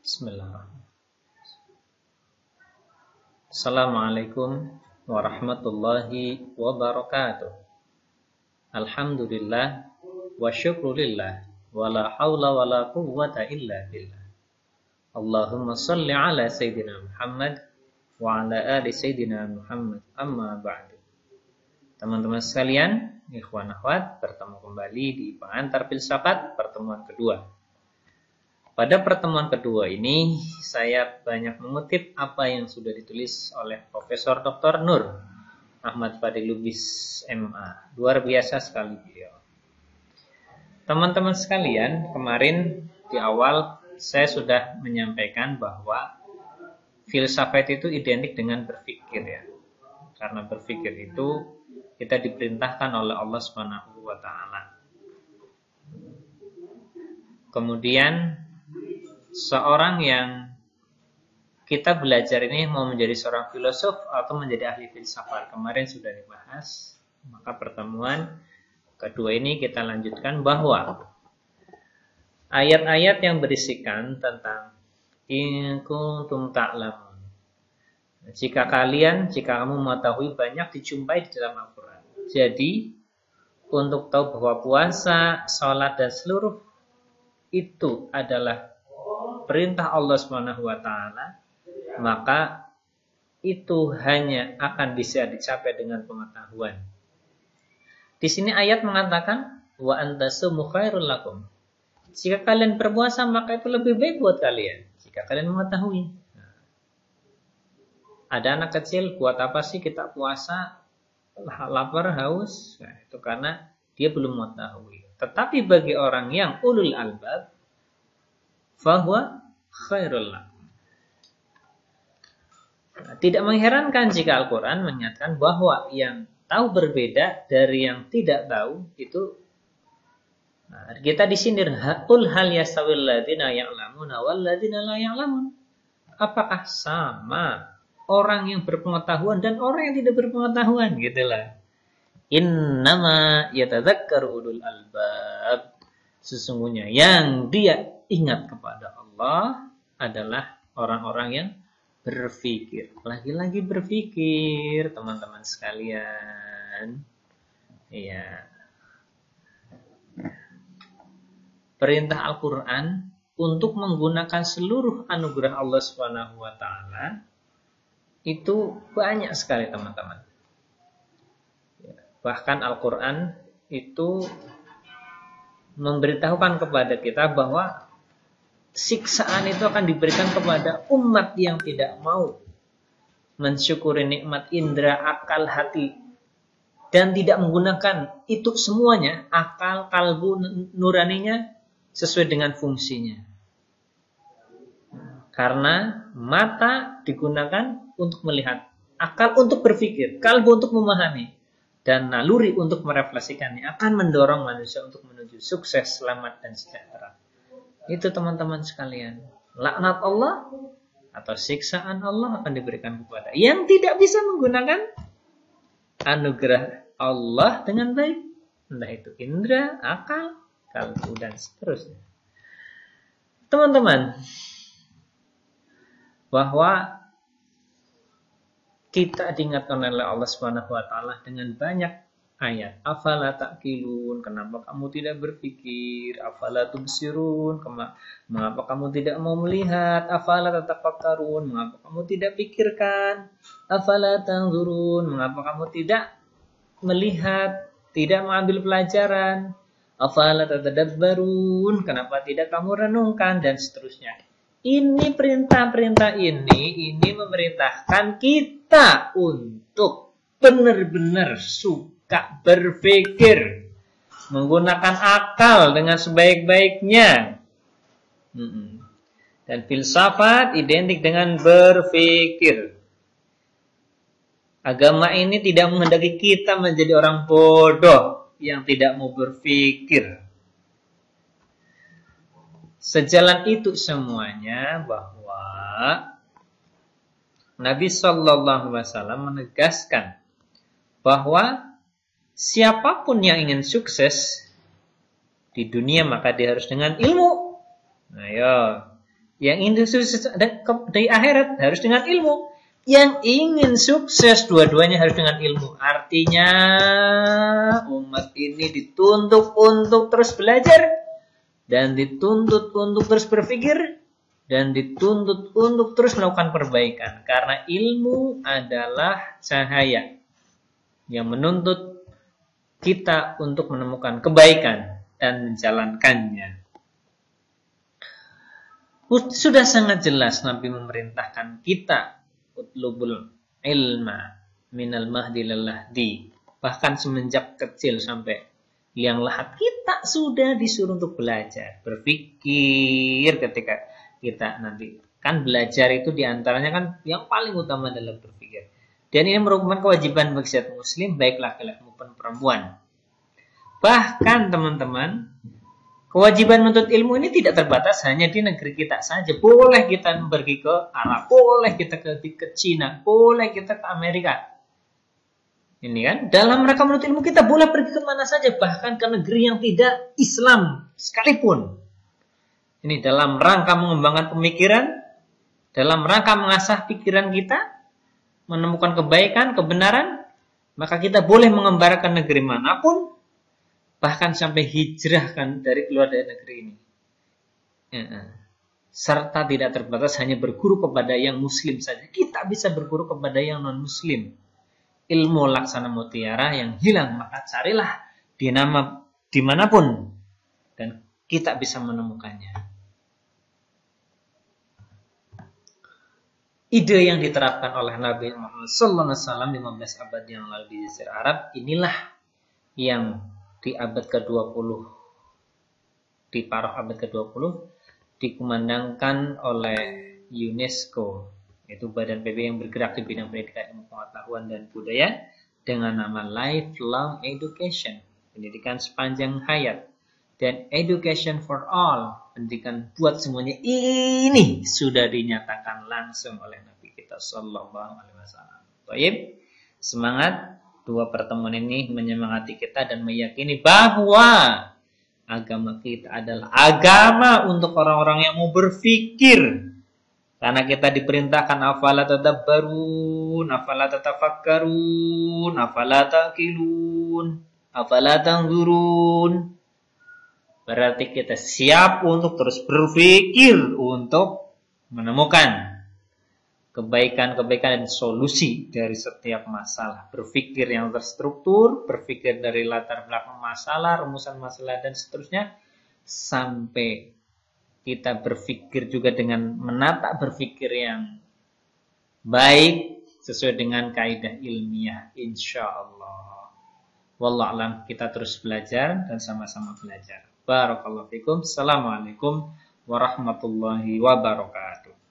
Bismillahirrahmanirrahim. Assalamualaikum warahmatullahi wabarakatuh. Alhamdulillah wa syukrulillah wa la hawla wa la quwwata illa billah. Allahumma salli ala Sayyidina Muhammad wa ala ali Sayyidina Muhammad, amma ba'du. Teman-teman sekalian, ikhwan akhwat, bertemu kembali di Pengantar Filsafat pertemuan kedua. Pada pertemuan kedua ini, saya banyak mengutip apa yang sudah ditulis oleh Profesor Dr. Nur Ahmad Fadil Lubis, MA. Luar biasa sekali beliau. Teman-teman sekalian, kemarin di awal saya sudah menyampaikan bahwa filsafat itu identik dengan berpikir ya. Karena berpikir itu kita diperintahkan oleh Allah Subhanahu wa taala. Kemudian seorang yang kita belajar ini mau menjadi seorang filosof atau menjadi ahli filsafat, kemarin sudah dibahas. Maka pertemuan kedua ini kita lanjutkan bahwa ayat-ayat yang berisikan tentang in kuntum ta'lamun, jika kamu mengetahui, banyak dijumpai di dalam Al-Quran. Jadi untuk tahu bahwa puasa, sholat dan seluruh itu adalah perintah Allah Subhanahu wa taala, maka itu hanya akan bisa dicapai dengan pengetahuan. Di sini ayat mengatakan wa antasumu khairul lakum. Jika kalian berpuasa maka itu lebih baik buat kalian jika kalian mengetahui. Ada anak kecil, buat apa sih kita puasa? Lapar, haus? Nah, itu karena dia belum mengetahui. Tetapi bagi orang yang ulul albab, fahuwa khairul lakum. Tidak mengherankan jika Al-Quran menyatakan bahwa yang tahu berbeda dari yang tidak tahu itu, kita disindir, qul hal yastawil ladzina ya'lamuna wal ladzina la ya'lamun. Apakah sama orang yang berpengetahuan dan orang yang tidak berpengetahuan? Gitulah. Innama yatadzakkaru ulul albab. Sesungguhnya yang dia ingat kepada Allah adalah orang-orang yang berpikir. Lagi-lagi berpikir, teman-teman sekalian. Iya. Perintah Al-Quran untuk menggunakan seluruh anugerah Allah Subhanahu wa taala itu banyak sekali, teman-teman. Bahkan Al-Quran itu memberitahukan kepada kita bahwa siksaan itu akan diberikan kepada umat yang tidak mau mensyukuri nikmat indera, akal, hati, dan tidak menggunakan itu semuanya, akal, kalbu, nuraninya sesuai dengan fungsinya. Karena mata digunakan untuk melihat, akal untuk berpikir, kalbu untuk memahami, dan naluri untuk merefleksikannya akan mendorong manusia untuk menuju sukses, selamat, dan sejahtera. Itu teman-teman sekalian. Laknat Allah atau siksaan Allah akan diberikan kepada yang tidak bisa menggunakan anugerah Allah dengan baik. Entah itu indera, akal, kalbu, dan seterusnya. Teman-teman, bahwa kita diingatkan oleh Allah Subhanahu wa taala dengan banyak ayat. Afala ta'qilun, kenapa kamu tidak berpikir? Afala tubsirun, mengapa kamu tidak mau melihat? Afala tatafakkarun, mengapa kamu tidak pikirkan? Afala tanzurun, mengapa kamu tidak melihat, tidak mengambil pelajaran? Afala tatadabbarun, kenapa tidak kamu renungkan? Dan seterusnya. Ini perintah-perintah ini memerintahkan kita untuk benar-benar suka berpikir, menggunakan akal dengan sebaik-baiknya. Dan filsafat identik dengan berpikir. Agama ini tidak menghendaki kita menjadi orang bodoh yang tidak mau berpikir. Sejalan itu semuanya bahwa Nabi Sallallahu Alaihi Wasallam menegaskan bahwa siapapun yang ingin sukses di dunia maka dia harus dengan ilmu. Nah, ya, Yang ingin sukses di akhirat harus dengan ilmu. Yang ingin sukses dua-duanya harus dengan ilmu. Artinya umat ini dituntut untuk terus belajar dan dituntut untuk terus berpikir dan dituntut untuk terus melakukan perbaikan. Karena ilmu adalah cahaya yang menuntut kita untuk menemukan kebaikan dan menjalankannya. Sudah sangat jelas Nabi memerintahkan kita utlubul ilma minal mahdi lil lahdi. Bahkan semenjak kecil sampai liang lahat kita sudah disuruh untuk belajar, berpikir ketika kita nanti. Kan belajar itu diantaranya kan yang paling utama adalah berpikir. Dan ini merupakan kewajiban bagi setiap muslim, baik laki-laki maupun perempuan. Bahkan teman-teman, kewajiban menuntut ilmu ini tidak terbatas hanya di negeri kita saja. Boleh kita pergi ke Arab, boleh kita ke Cina, boleh kita ke Amerika. Ini kan, dalam rangka menuntut ilmu kita boleh pergi ke mana saja, bahkan ke negeri yang tidak Islam sekalipun. Ini dalam rangka mengembangkan pemikiran, dalam rangka mengasah pikiran kita, menemukan kebaikan, kebenaran, maka kita boleh mengembarakan negeri manapun, bahkan sampai hijrahkan dari keluar dari negeri ini. Serta tidak terbatas hanya berguru kepada yang muslim saja. Kita bisa berguru kepada yang non-muslim. Ilmu laksana mutiara yang hilang, maka carilah dimanapun dan kita bisa menemukannya. Ide yang diterapkan oleh Nabi Muhammad SAW 15 abad yang lalu di Jazirah Arab, inilah yang di abad ke-20, di paruh abad ke-20, dikumandangkan oleh UNESCO, yaitu Badan PBB yang bergerak di bidang pendidikan, ilmu pengetahuan dan budaya, dengan nama Lifelong Education, pendidikan sepanjang hayat, dan Education for All, pendidikan buat semuanya. Ini sudah dinyatakan langsung oleh Nabi kita Sallallahu Alaihi Wasallam. Baik, semangat. Dua pertemuan ini menyemangati kita dan meyakini bahwa agama kita adalah agama untuk orang-orang yang mau berpikir. Karena kita diperintahkan afala tadabbarun, afala tatafakkarun, afala taqilun, afala tanzurun. Berarti kita siap untuk terus berpikir untuk menemukan kebaikan-kebaikan dan solusi dari setiap masalah. Berpikir yang terstruktur, berpikir dari latar belakang masalah, rumusan masalah dan seterusnya, sampai kita berpikir juga dengan menata berpikir yang baik sesuai dengan kaidah ilmiah, insya Allah. Wallahu a'lam, kita terus belajar dan sama-sama belajar. Barakallahu fikum. Assalamualaikum warahmatullahi wabarakatuh.